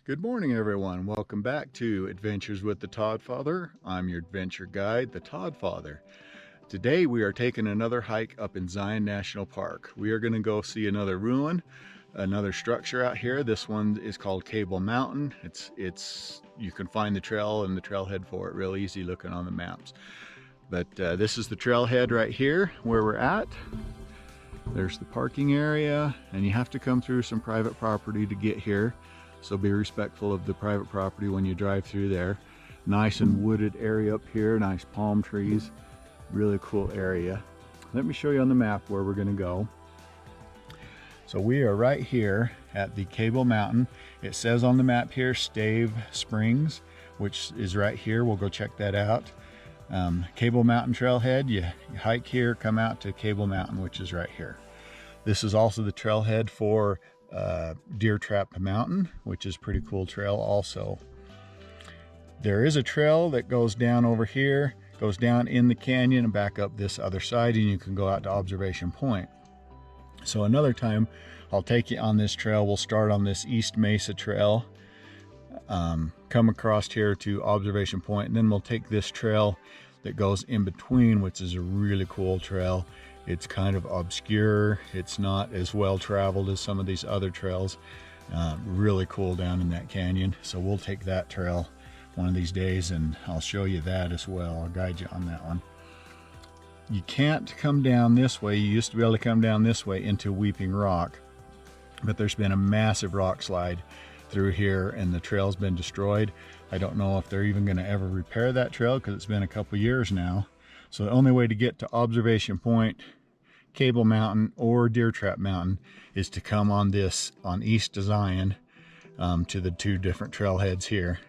Good morning, everyone. Welcome back to Adventures with the Todd Father. I'm your adventure guide, the Todd Father. Today we are taking another hike up in Zion National Park. We are going to go see another ruin, another structure out here. This one is called Cable Mountain. You can find the trail and the trailhead for it real easy looking on the maps. But this is the trailhead right here where we're at. There's the parking area, and you have to come through some private property to get here. So be respectful of the private property when you drive through there. Nice and wooded area up here, nice palm trees, really cool area. Let me show you on the map where we're gonna go. So we are right here at the Cable Mountain. It says on the map here, Stave Springs, which is right here. We'll go check that out. Cable Mountain Trailhead, you hike here, come out to Cable Mountain, which is right here. This is also the trailhead for Deer Trap Mountain, which is a pretty cool trail also. There is a trail that goes down over here, goes down in the canyon and back up this other side, and you can go out to Observation Point. So another time I'll take you on this trail. We'll start on this East Mesa Trail, come across here to Observation Point, and then we'll take this trail that goes in between, which is a really cool trail. It's kind of obscure. It's not as well traveled as some of these other trails. Really cool down in that canyon. So we'll take that trail one of these days and I'll show you that as well. I'll guide you on that one. You can't come down this way. You used to be able to come down this way into Weeping Rock, but there's been a massive rock slide through here and the trail's been destroyed. I don't know if they're even going to ever repair that trail because it's been a couple years now. So the only way to get to Observation Point, Cable Mountain, or Deer Trap Mountain is to come on East Zion to the two different trailheads here.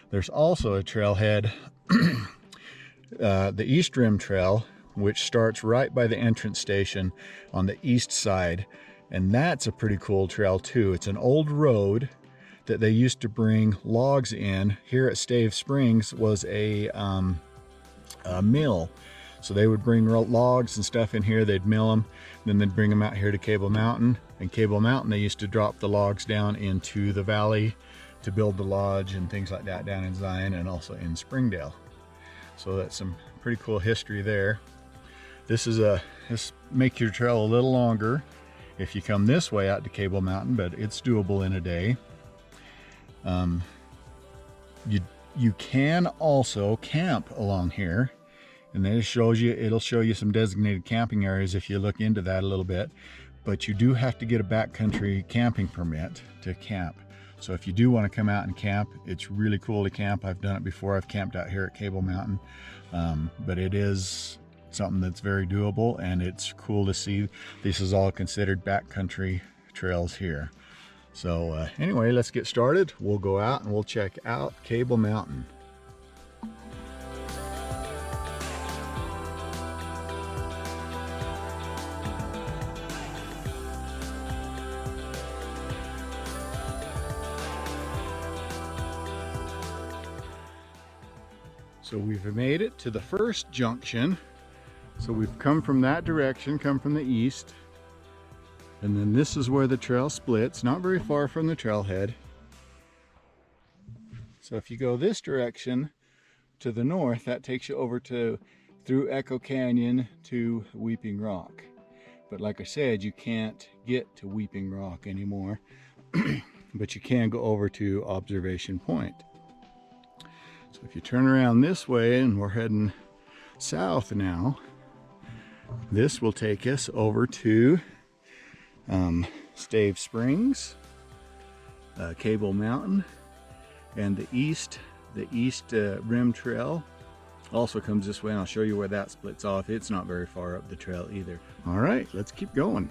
There's also a trailhead, the East Rim Trail, which starts right by the entrance station on the east side, and that's a pretty cool trail too. It's an old road that they used to bring logs in. Here at Stave Springs was a mill. So they would bring logs and stuff in here, they'd mill them, then they'd bring them out here to Cable Mountain. And Cable Mountain, they used to drop the logs down into the valley to build the lodge and things like that down in Zion and also in Springdale. So that's some pretty cool history there. This makes your trail a little longer if you come this way out to Cable Mountain, but it's doable in a day. You can also camp along here. And then it'll show you some designated camping areas if you look into that a little bit. But you do have to get a backcountry camping permit to camp. So if you do want to come out and camp, it's really cool to camp. I've done it before. I've camped out here at Cable Mountain. But it is something that's very doable and it's cool to see. This is all considered backcountry trails here. So anyway, let's get started. We'll go out and we'll check out Cable Mountain. So we've made it to the first junction. So we've come from that direction, come from the east. And then this is where the trail splits, not very far from the trailhead. So if you go this direction to the north, that takes you over through Echo Canyon to Weeping Rock. But like I said, you can't get to Weeping Rock anymore, but you can go over to Observation Point. So if you turn around this way, and we're heading south now, this will take us over to Stave Springs, Cable Mountain, and the East Rim Trail also comes this way, and I'll show you where that splits off. It's not very far up the trail either. All right, let's keep going.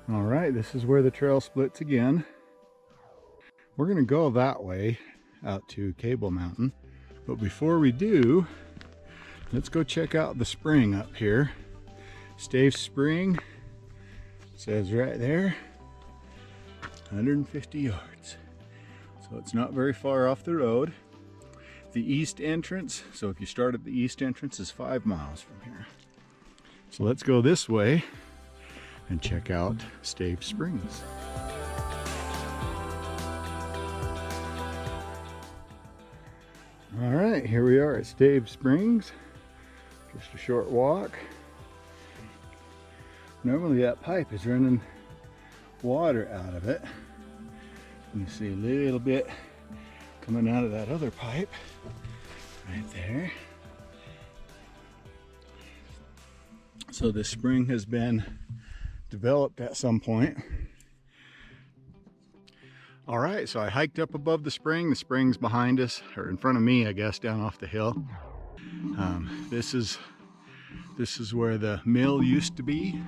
All right, this is where the trail splits again. We're going to go that way out to Cable Mountain. But before we do, let's go check out the spring up here. Stave Spring, says right there. 150 yards. So it's not very far off the road. The east entrance, so if you start at the east entrance, is 5 miles from here. So let's go this way and check out Stave Springs. All right, here we are at Stave Springs. Just a short walk. Normally that pipe is running water out of it. You see a little bit coming out of that other pipe right there. So this spring has been developed at some point. All right, so I hiked up above the spring. The spring's behind us, or in front of me, I guess, down off the hill. This is where the mill used to be.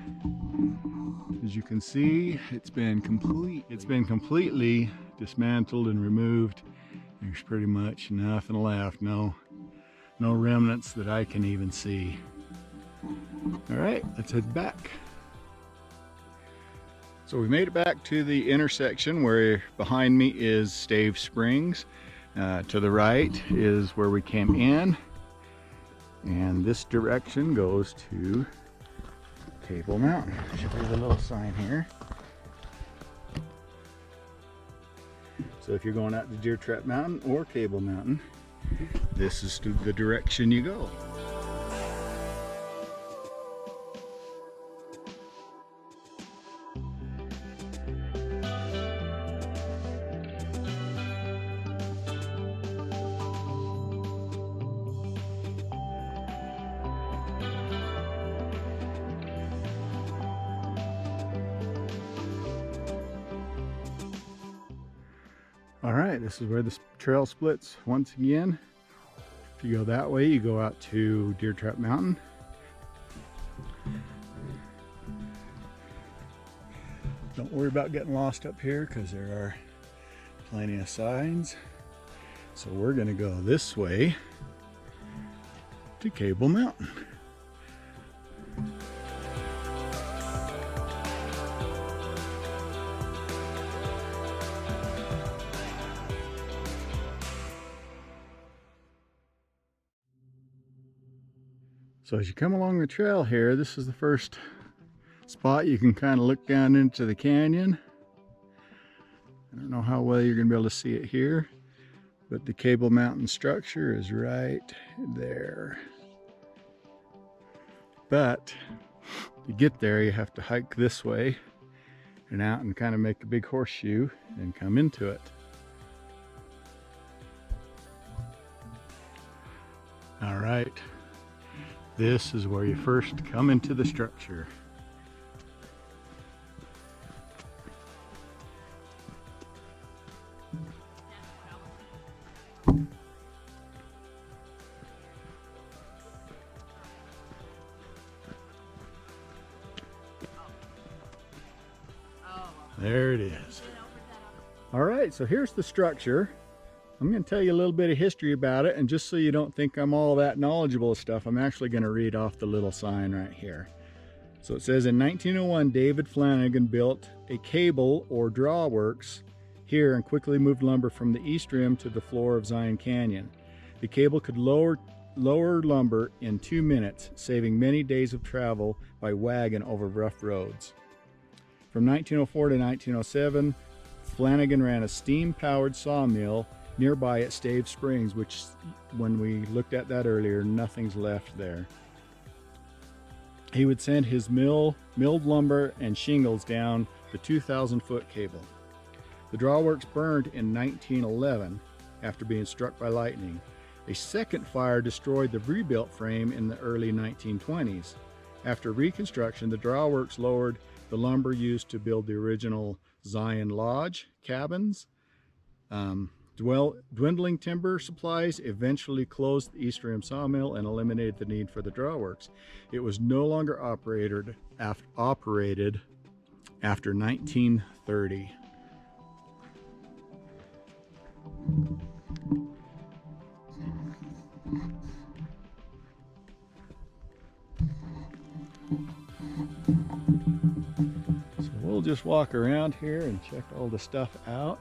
As you can see, it's been completely dismantled and removed. There's pretty much nothing left, no remnants that I can even see. All right, let's head back. So we made it back to the intersection where behind me is Stave Springs. To the right is where we came in. And this direction goes to Cable Mountain. Should be the little sign here. So if you're going out to Deer Trap Mountain or Cable Mountain, this is the direction you go. All right, this is where the trail splits once again. If you go that way, you go out to Deer Trap Mountain. Don't worry about getting lost up here because there are plenty of signs. So we're gonna go this way to Cable Mountain. So as you come along the trail here, this is the first spot you can kind of look down into the canyon. I don't know how well you're going to be able to see it here, but the Cable Mountain structure is right there. But to get there, you have to hike this way and out and kind of make a big horseshoe and come into it. All right. This is where you first come into the structure. There it is. All right, so here's the structure. I'm going to tell you a little bit of history about it, and just so you don't think I'm all that knowledgeable of stuff, I'm actually going to read off the little sign right here. So it says, in 1901, David Flanagan built a cable or drawworks here and quickly moved lumber from the east rim to the floor of Zion Canyon. The cable could lower lumber in 2 minutes, saving many days of travel by wagon over rough roads. From 1904 to 1907, Flanagan ran a steam-powered sawmill nearby at Stave Springs, which, when we looked at that earlier, nothing's left there. He would send his milled lumber and shingles down the 2,000-foot cable. The drawworks burned in 1911 after being struck by lightning. A second fire destroyed the rebuilt frame in the early 1920s. After reconstruction, the drawworks lowered the lumber used to build the original Zion Lodge cabins. Dwindling timber supplies eventually closed the East Rim sawmill and eliminated the need for the drawworks. It was no longer operated after 1930. So we'll just walk around here and check all the stuff out.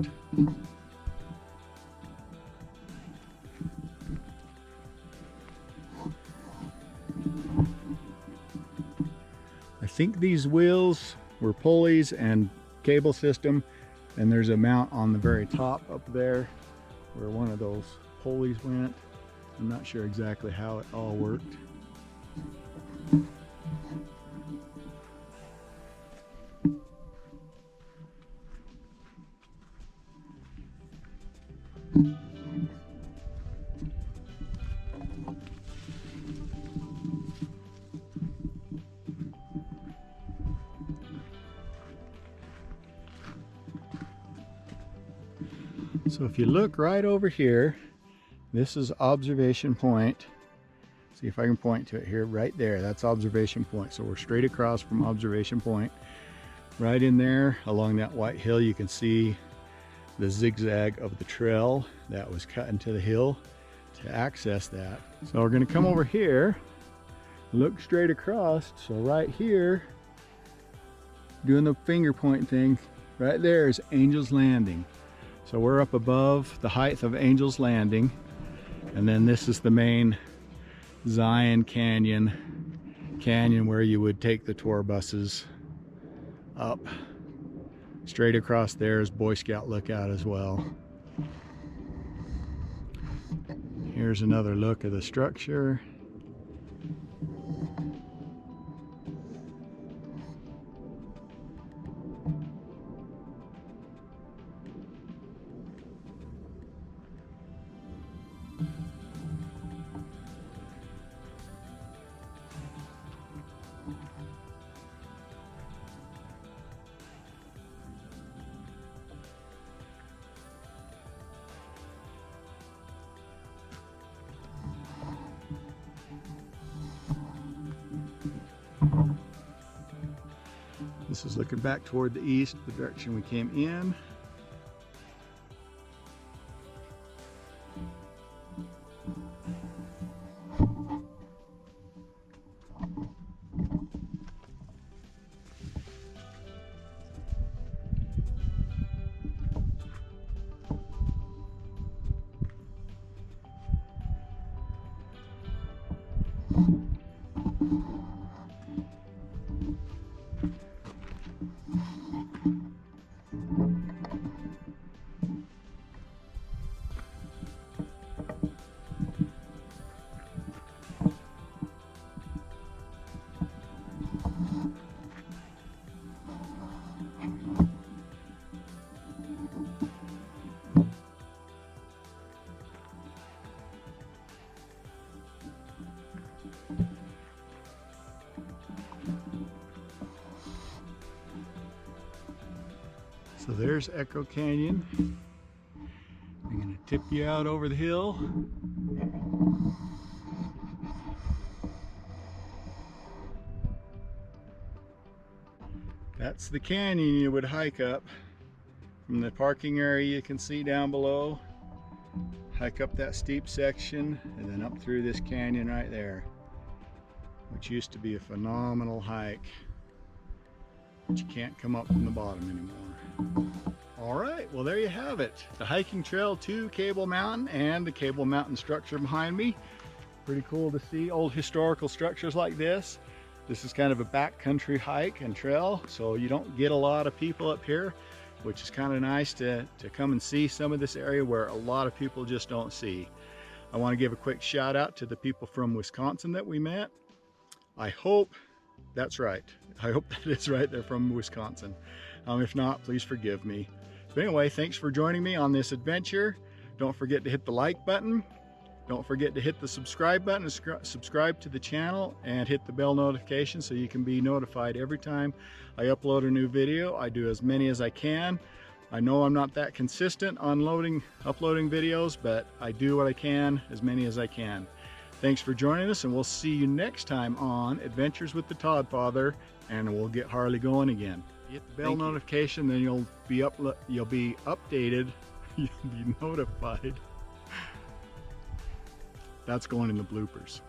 I think these wheels were pulleys and cable system, and there's a mount on the very top up there where one of those pulleys went. I'm not sure exactly how it all worked. So if you look right over here, this is observation point. See if I can point to it here, right there. That's observation point. So we're straight across from observation point. Right in there along that white hill, you can see the zigzag of the trail that was cut into the hill to access that. So we're going to come over here, look straight across. So right here, doing the finger point thing, right there is Angel's Landing. So we're up above the height of Angel's Landing, and then this is the main Zion Canyon where you would take the tour buses up. Straight across there is Boy Scout Lookout as well. Here's another look at the structure. This is looking back toward the east, the direction we came in. So there's Echo Canyon. I'm going to tip you out over the hill. That's the canyon you would hike up from the parking area you can see down below. Hike up that steep section and then up through this canyon right there, which used to be a phenomenal hike. But you can't come up from the bottom anymore. All right, well there you have it. The hiking trail to Cable Mountain and the Cable Mountain structure behind me. Pretty cool to see old historical structures like this. This is kind of a backcountry hike and trail, so you don't get a lot of people up here, which is kind of nice to come and see some of this area where a lot of people just don't see. I want to give a quick shout out to the people from Wisconsin that we met. I hope that's right. I hope that is right. They're from Wisconsin. If not, please forgive me. But anyway, thanks for joining me on this adventure. Don't forget to hit the like button. Don't forget to hit the subscribe button, subscribe to the channel, and hit the bell notification so you can be notified every time I upload a new video. I do as many as I can. I know I'm not that consistent on uploading videos, but I do what I can, as many as I can. Thanks for joining us, and we'll see you next time on Adventures with the Todd Father, and we'll get Harley going again. Hit the bell notification, then you'll be updated, you'll be notified. That's going in the bloopers.